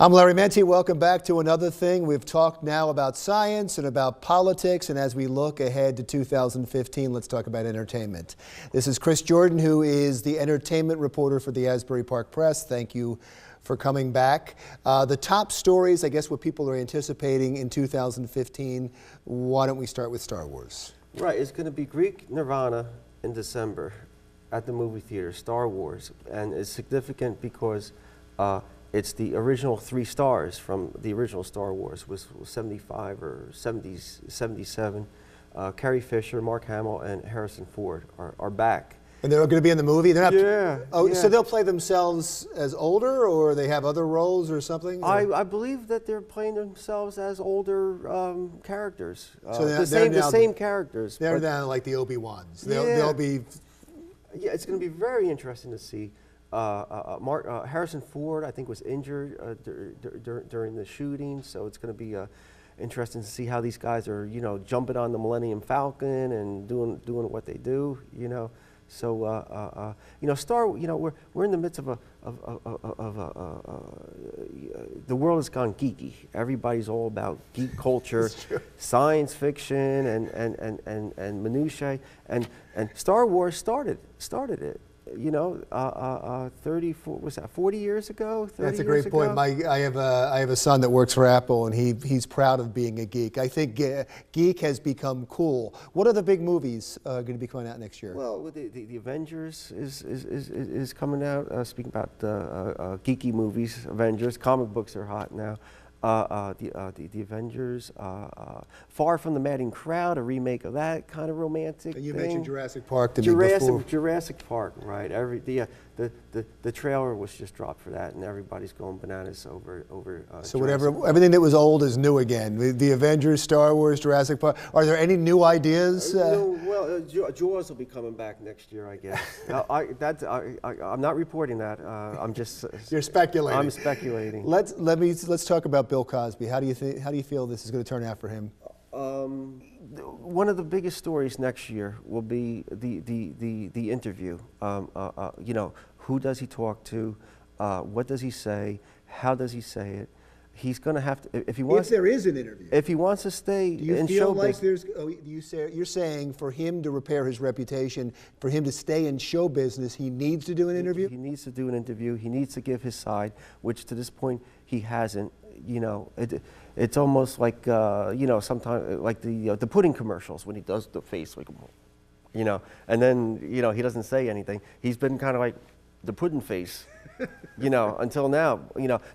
I'm Larry Menti. Welcome back to Another Thing. We've talked now about science and about politics, and as we look ahead to 2015, let's talk about entertainment. This is Chris Jordan, who is the entertainment reporter for the Asbury Park Press. Thank you for coming back. The top stories, I guess what people are anticipating in 2015. Why don't we start with Star Wars? Right, it's going to be Greek Nirvana in December at the movie theater, Star Wars. And it's significant because it's the original 3 stars from the original Star Wars, was 75 or 77. Carrie Fisher, Mark Hamill, and Harrison Ford are back. And they're going to be in the movie? They're not, yeah. Oh, yeah. So they'll play themselves as older, or they have other roles or something? I believe that they're playing themselves as older characters. So the same characters. They're now like the Obi-Wans. They'll be... Yeah, it's going to be very interesting to see. Harrison Ford, I think, was injured during the shooting, so it's going to be interesting to see how these guys are, jumping on the Millennium Falcon and doing what they do, So, we're in the midst of the world has gone geeky. Everybody's all about geek culture, science fiction, and minutiae, and Star Wars started it. 40 years ago? That's a great point. I have a son that works for Apple, and he's proud of being a geek. I think geek has become cool. What are the big movies going to be coming out next year? Well, the Avengers is coming out. Speaking about geeky movies, Avengers, comic books are hot now. The Avengers, Far from the Madding Crowd, a remake of that kind of romantic and you thing. mentioned Jurassic Park to me before. Jurassic Park, right? The trailer was just dropped for that, and everybody's going bananas over. So everything that was old is new again. The Avengers, Star Wars, Jurassic Park. Are there any new ideas? Jaws will be coming back next year, I guess. I'm not reporting that. I'm just. You're speculating. I'm speculating. Let's talk about Bill Cosby. How do you feel this is going to turn out for him? One of the biggest stories next year will be the interview. Who does he talk to? What does he say? How does he say it? He's going to have to, if he wants. If there is an interview. If he wants to stay in showbiz. Do you feel like there's? You're saying for him to repair his reputation, for him to stay in show business, he needs to do an interview. He needs to do an interview. He needs to give his side, which to this point he hasn't. It's almost like sometimes like the pudding commercials when he does the face like, and then he doesn't say anything. He's been kind of like the pudding face. Until now,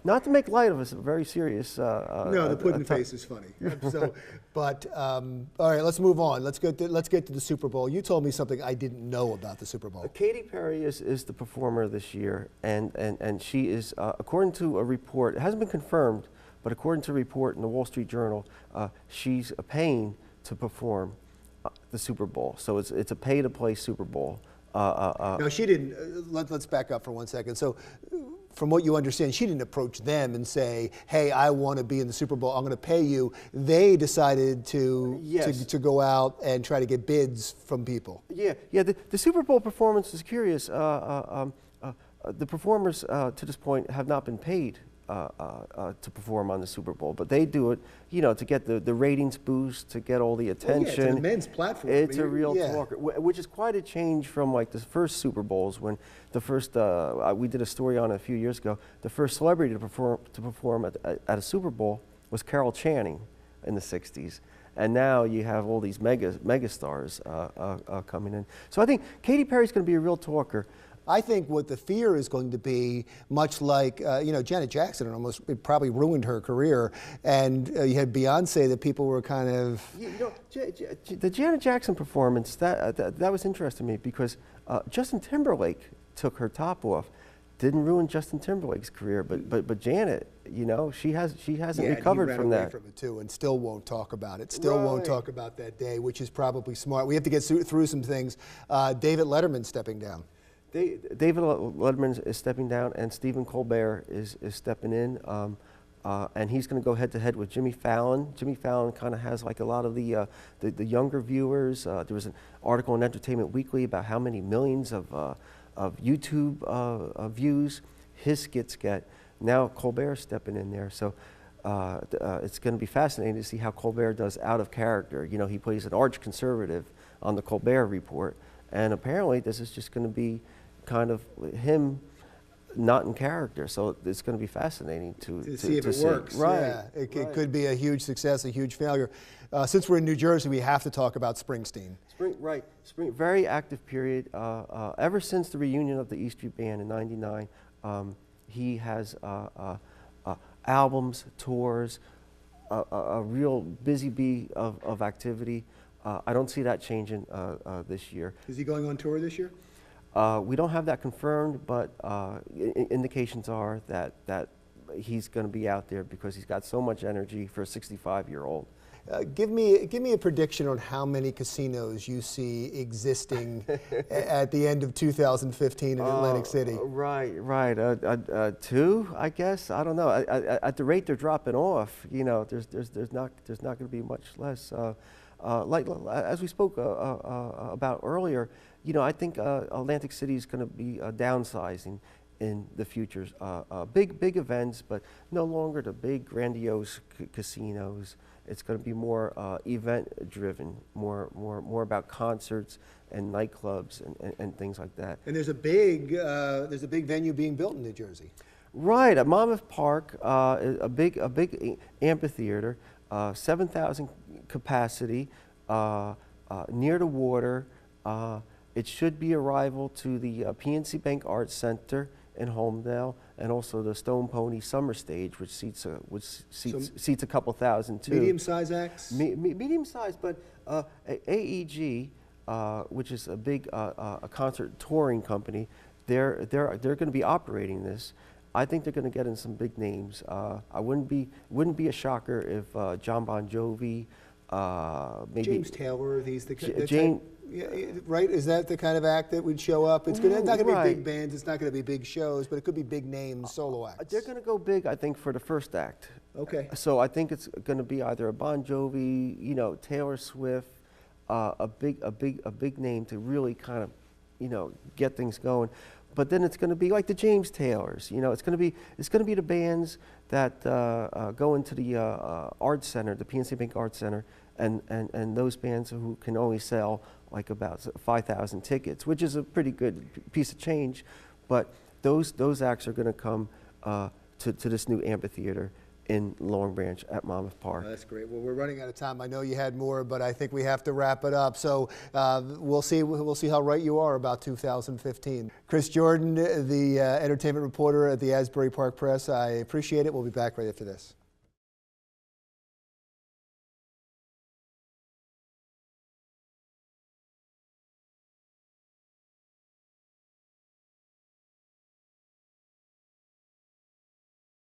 not to make light of a very serious. No, the pudding face is funny. So, but all right, let's move on. Let's get to the Super Bowl. You told me something I didn't know about the Super Bowl. Katy Perry is the performer this year, and she is, according to a report, it hasn't been confirmed, but according to a report in the Wall Street Journal, she's paying to perform the Super Bowl. So it's a pay-to-play Super Bowl. No, she didn't. Let's back up for 1 second. So, from what you understand, she didn't approach them and say, "Hey, I want to be in the Super Bowl. I'm going to pay you." They decided to go out and try to get bids from people. Yeah. The Super Bowl performance is curious. The performers to this point have not been paid to perform on the Super Bowl, but they do it, to get the ratings boost, to get all the attention. Well, yeah, it's an immense platform. It's a real talker, which is quite a change from like the first Super Bowls when the first we did a story on it a few years ago. The first celebrity to perform at a Super Bowl was Carol Channing in the '60s. And now you have all these mega stars coming in. So I think Katy Perry's going to be a real talker. I think what the fear is going to be, much like, Janet Jackson, it probably ruined her career. And you had Beyonce that people were kind of... The Janet Jackson performance, that was interesting to me because Justin Timberlake took her top off. Didn't ruin Justin Timberlake's career, but Janet, she hasn't recovered from that. He ran away from it too, and still won't talk about it. Still won't talk about that day, which is probably smart. We have to get through some things. David Letterman stepping down. David Letterman is stepping down, and Stephen Colbert is stepping in, and he's going to go head-to-head with Jimmy Fallon. Jimmy Fallon kind of has like a lot of the younger viewers. There was an article in Entertainment Weekly about how many millions of YouTube views his skits get. Now Colbert's stepping in there, so it's going to be fascinating to see how Colbert does out of character. You know, he plays an arch conservative on the Colbert Report, and apparently this is just going to be kind of him not in character. So it's going to be fascinating to see if it works. Right. Yeah, it could be a huge success, a huge failure. Since we're in New Jersey, we have to talk about Springsteen. Spring, very active period. Ever since the reunion of the E Street Band in '99, he has albums, tours, a real busy bee of activity. I don't see that changing this year. Is he going on tour this year? We don't have that confirmed, but indications are that he's going to be out there because he's got so much energy for a 65-year-old. Give me a prediction on how many casinos you see existing at the end of 2015 in Atlantic City. Right. 2, I guess. I don't know. At the rate they're dropping off, you know, there's not going to be much less. Like as we spoke about earlier, you know, I think Atlantic City is going to be downsizing in the future. Big events, but no longer the big grandiose casinos. It's going to be more event-driven, more about concerts and nightclubs and things like that. And there's a big venue being built in New Jersey. Right, at Monmouth Park, a big amphitheater, 7,000 capacity, near the water. It should be a rival to the PNC Bank Arts Center in Homedale, and also the Stone Pony Summer Stage, which seats a couple thousand too. Medium-sized acts. Medium-sized, but AEG, which is a big concert touring company, they're going to be operating this. I think they're going to get in some big names. I wouldn't be a shocker if John Bon Jovi, maybe James Taylor. He's the James. Yeah, right? Is that the kind of act that would show up? It's not going to be big bands. It's not going to be big shows, but it could be big names, solo acts. They're going to go big, I think, for the first act. Okay. So I think it's going to be either a Bon Jovi, you know, Taylor Swift, a big name to really kind of, you know, get things going. But then it's going to be like the James Taylors. You know, it's going to be the bands that go into the Arts Center, the PNC Bank Arts Center, and those bands who can only sell like about 5,000 tickets, which is a pretty good piece of change. But those acts are going to come to this new amphitheater in Long Branch at Monmouth Park. Oh, that's great. Well, we're running out of time. I know you had more, but I think we have to wrap it up. So we'll see how right you are about 2015. Chris Jordan, the entertainment reporter at the Asbury Park Press. I appreciate it. We'll be back right after this.